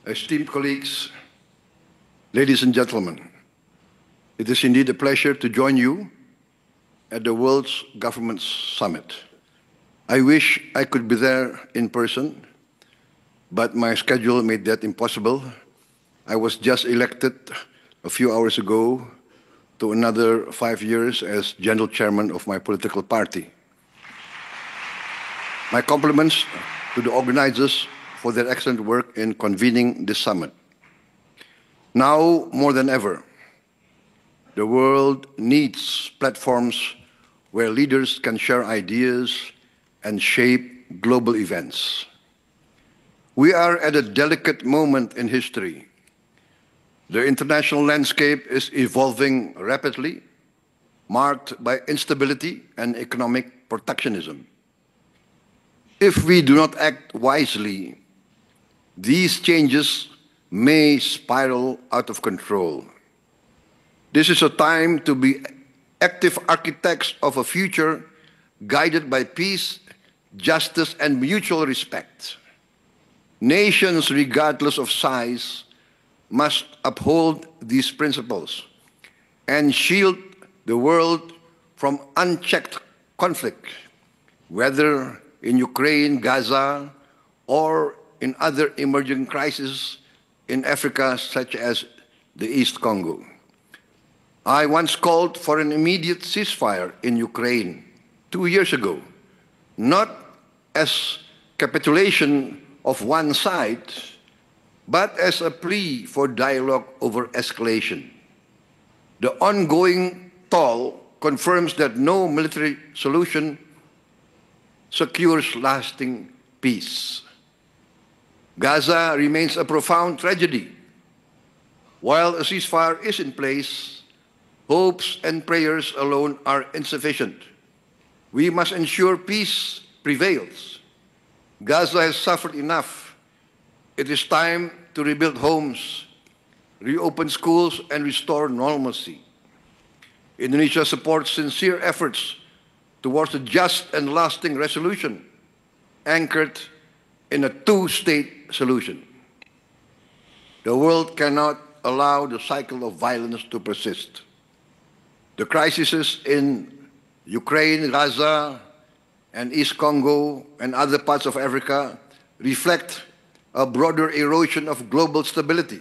Esteemed colleagues, ladies and gentlemen, it is indeed a pleasure to join you at the World's Government Summit. I wish I could be there in person, but my schedule made that impossible. I was just elected a few hours ago to another 5 years as General Chairman of my political party. My compliments to the organizers for their excellent work in convening this summit. Now, more than ever, the world needs platforms where leaders can share ideas and shape global events. We are at a delicate moment in history. The international landscape is evolving rapidly, marked by instability and economic protectionism. If we do not act wisely, these changes may spiral out of control. This is a time to be active architects of a future guided by peace, justice, and mutual respect. Nations, regardless of size, must uphold these principles and shield the world from unchecked conflict, whether in Ukraine, Gaza, or in other emerging crises in Africa, such as the East Congo. I once called for an immediate ceasefire in Ukraine 2 years ago, not as capitulation of one side, but as a plea for dialogue over escalation. The ongoing toll confirms that no military solution secures lasting peace. Gaza remains a profound tragedy. While a ceasefire is in place, hopes and prayers alone are insufficient. We must ensure peace prevails. Gaza has suffered enough. It is time to rebuild homes, reopen schools, and restore normalcy. Indonesia supports sincere efforts towards a just and lasting resolution, anchored in a two-state solution. The world cannot allow the cycle of violence to persist. The crises in Ukraine, Gaza, and East Congo, and other parts of Africa reflect a broader erosion of global stability.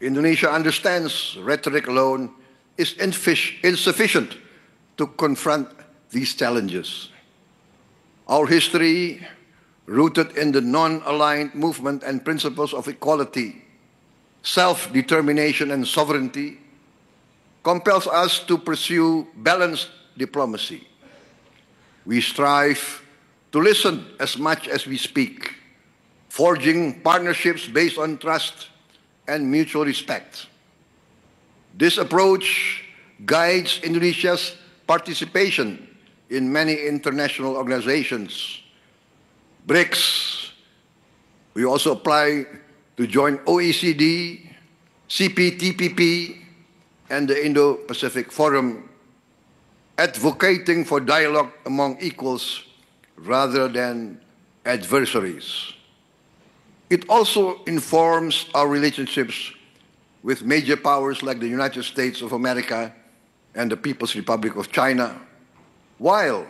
Indonesia understands rhetoric alone is insufficient to confront these challenges. Our history, rooted in the non-aligned movement and principles of equality, self-determination, and sovereignty, compels us to pursue balanced diplomacy. We strive to listen as much as we speak, forging partnerships based on trust and mutual respect. This approach guides Indonesia's participation in many international organizations. BRICS, we also apply to join OECD, CPTPP, and the Indo-Pacific Forum, advocating for dialogue among equals rather than adversaries. It also informs our relationships with major powers like the United States of America and the People's Republic of China, while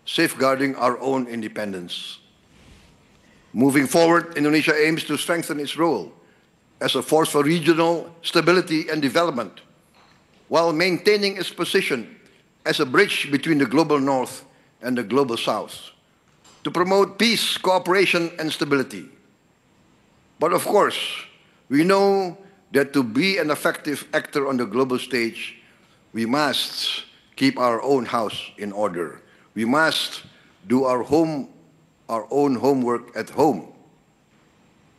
safeguarding our own independence. Moving forward, Indonesia aims to strengthen its role as a force for regional stability and development, while maintaining its position as a bridge between the global North and the global South, to promote peace, cooperation, and stability. But of course, we know that to be an effective actor on the global stage, we must keep our own house in order. We must do our own homework at home.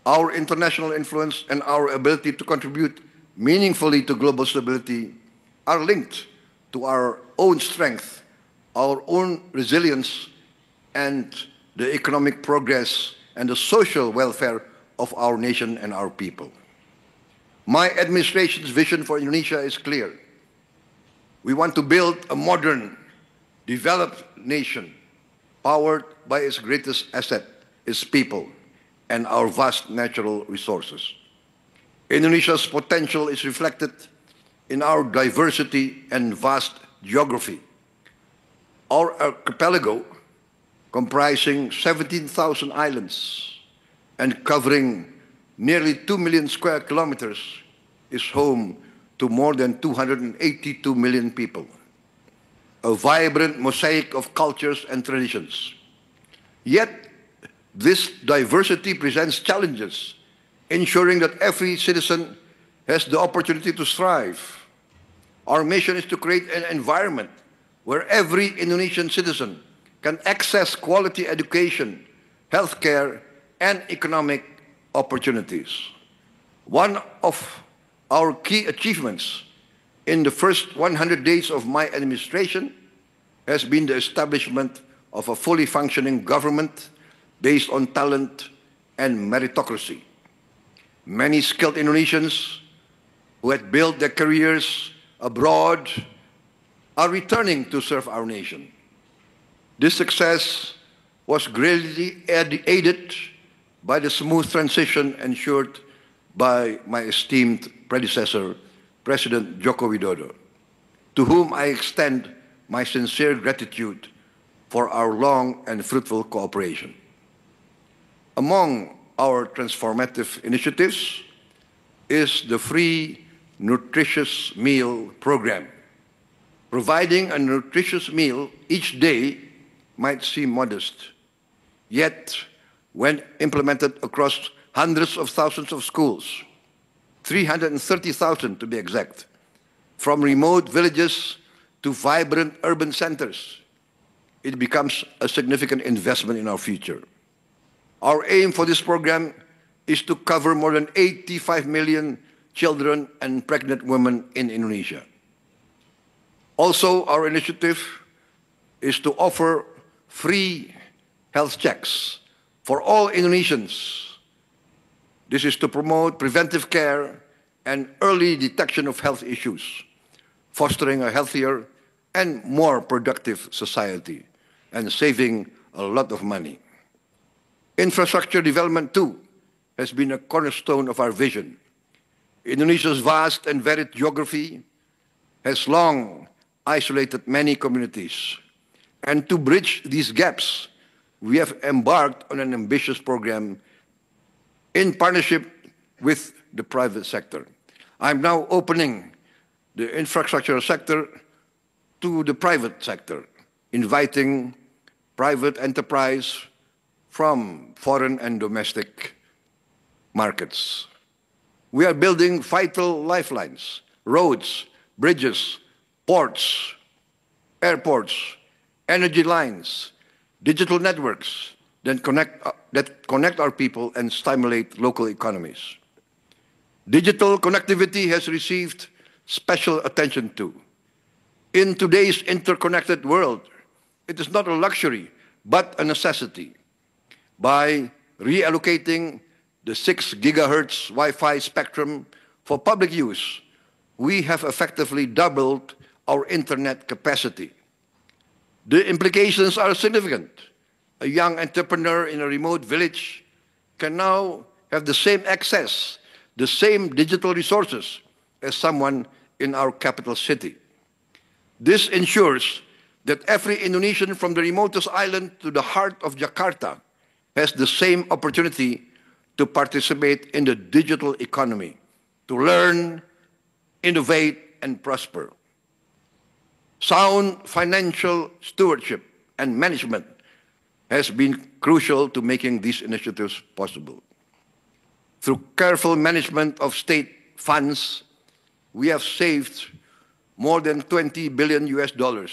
Our international influence and our ability to contribute meaningfully to global stability are linked to our own strength, our own resilience, and the economic progress and the social welfare of our nation and our people. My administration's vision for Indonesia is clear. We want to build a modern, developed nation powered by its greatest asset, its people, and our vast natural resources. Indonesia's potential is reflected in our diversity and vast geography. Our archipelago, comprising 17,000 islands and covering nearly 2 million square kilometers, is home to more than 282 million people, a vibrant mosaic of cultures and traditions. Yet, this diversity presents challenges, ensuring that every citizen has the opportunity to thrive. Our mission is to create an environment where every Indonesian citizen can access quality education, healthcare, and economic opportunities. One of our key achievements in the first 100 days of my administration has been the establishment of a fully functioning government based on talent and meritocracy. Many skilled Indonesians who had built their careers abroad are returning to serve our nation. This success was greatly aided by the smooth transition ensured by my esteemed predecessor, President Joko Widodo, to whom I extend my sincere gratitude for our long and fruitful cooperation. Among our transformative initiatives is the free nutritious meal program. Providing a nutritious meal each day might seem modest, yet when implemented across hundreds of thousands of schools, 330,000 to be exact, from remote villages to vibrant urban centers, it becomes a significant investment in our future. Our aim for this program is to cover more than 85 million children and pregnant women in Indonesia. Also, our initiative is to offer free health checks for all Indonesians. This is to promote preventive care and early detection of health issues, fostering a healthier and more productive society, and saving a lot of money. Infrastructure development, too, has been a cornerstone of our vision. Indonesia's vast and varied geography has long isolated many communities. And to bridge these gaps, we have embarked on an ambitious program in partnership with the private sector. I'm now opening the infrastructure sector to the private sector, inviting private enterprise from foreign and domestic markets. We are building vital lifelines, roads, bridges, ports, airports, energy lines, digital networks that connect our people and stimulate local economies. Digital connectivity has received special attention too. In today's interconnected world, it is not a luxury, but a necessity. By reallocating the 6 gigahertz Wi-Fi spectrum for public use, we have effectively doubled our internet capacity. The implications are significant. A young entrepreneur in a remote village can now have the same access, the same digital resources as someone in our capital city. This ensures that every Indonesian from the remotest island to the heart of Jakarta has the same opportunity to participate in the digital economy, to learn, innovate, and prosper. Sound financial stewardship and management has been crucial to making these initiatives possible. Through careful management of state funds, we have saved more than $20 billion,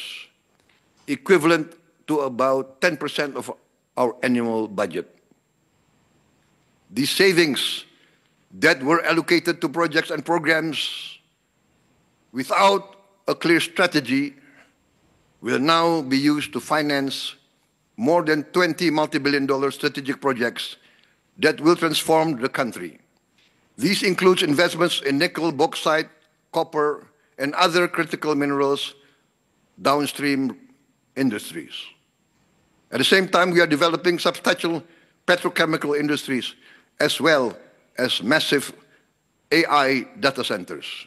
equivalent to about 10% of our annual budget. These savings that were allocated to projects and programs without a clear strategy will now be used to finance more than 20 multi-billion-dollar strategic projects that will transform the country. These include investments in nickel, bauxite, copper, and other critical minerals downstream industries. At the same time, we are developing substantial petrochemical industries as well as massive AI data centers.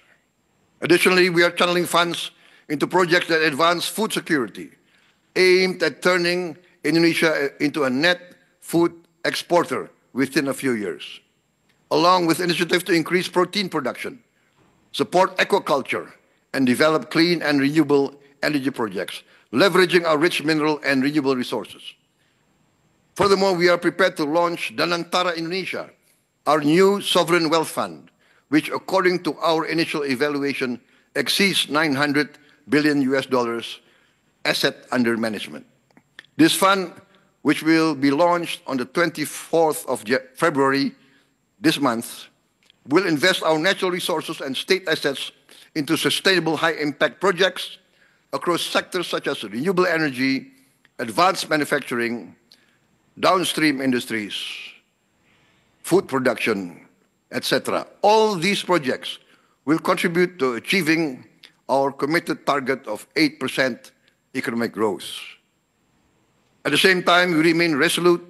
Additionally, we are channeling funds into projects that advance food security, aimed at turning Indonesia into a net food exporter within a few years, along with initiatives to increase protein production, support aquaculture, and develop clean and renewable energy projects, leveraging our rich mineral and renewable resources. Furthermore, we are prepared to launch Danantara Indonesia, our new sovereign wealth fund, which, according to our initial evaluation, exceeds $900 billion asset under management. This fund, which will be launched on the 24th of February this month, will invest our natural resources and state assets into sustainable high-impact projects across sectors such as renewable energy, advanced manufacturing, downstream industries, food production, etc. All these projects will contribute to achieving our committed target of 8% economic growth. At the same time, we remain resolute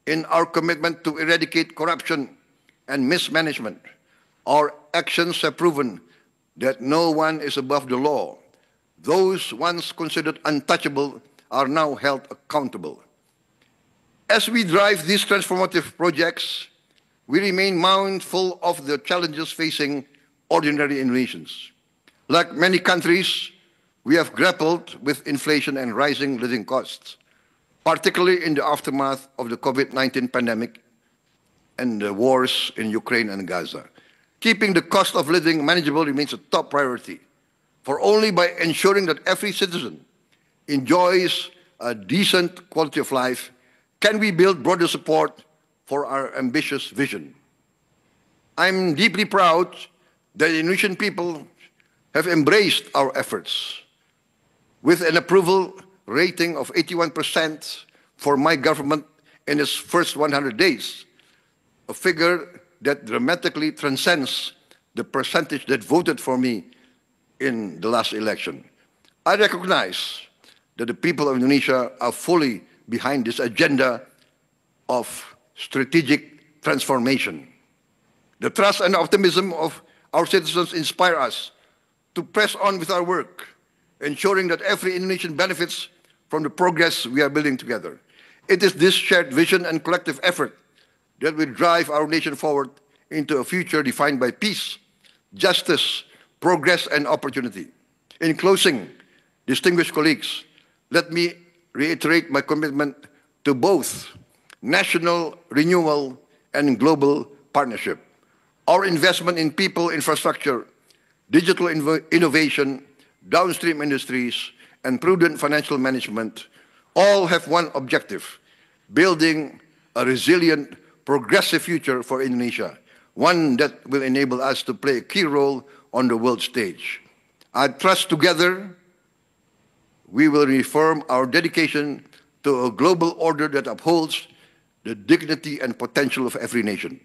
in our commitment to eradicate corruption and mismanagement. Our actions have proven that no one is above the law. Those once considered untouchable are now held accountable. As we drive these transformative projects, we remain mindful of the challenges facing ordinary Indonesians. Like many countries, we have grappled with inflation and rising living costs, particularly in the aftermath of the COVID-19 pandemic and the wars in Ukraine and Gaza. Keeping the cost of living manageable remains a top priority, for only by ensuring that every citizen enjoys a decent quality of life can we build broader support for our ambitious vision. I'm deeply proud that the Indonesian people have embraced our efforts. With an approval rating of 81% for my government in its first 100 days, a figure that dramatically transcends the percentage that voted for me in the last election. I recognize that the people of Indonesia are fully behind this agenda of strategic transformation. The trust and optimism of our citizens inspire us to press on with our work, ensuring that every Indonesian benefits from the progress we are building together. It is this shared vision and collective effort that will drive our nation forward into a future defined by peace, justice, progress, and opportunity. In closing, distinguished colleagues, let me reiterate my commitment to both national renewal and global partnership. Our investment in people, infrastructure, digital innovation, downstream industries, and prudent financial management all have one objective: building a resilient, progressive future for Indonesia, one that will enable us to play a key role on the world stage. I trust together we will reaffirm our dedication to a global order that upholds the dignity and potential of every nation.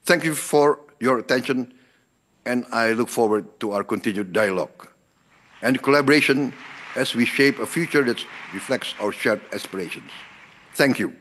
Thank you for your attention, and I look forward to our continued dialogue and collaboration as we shape a future that reflects our shared aspirations. Thank you.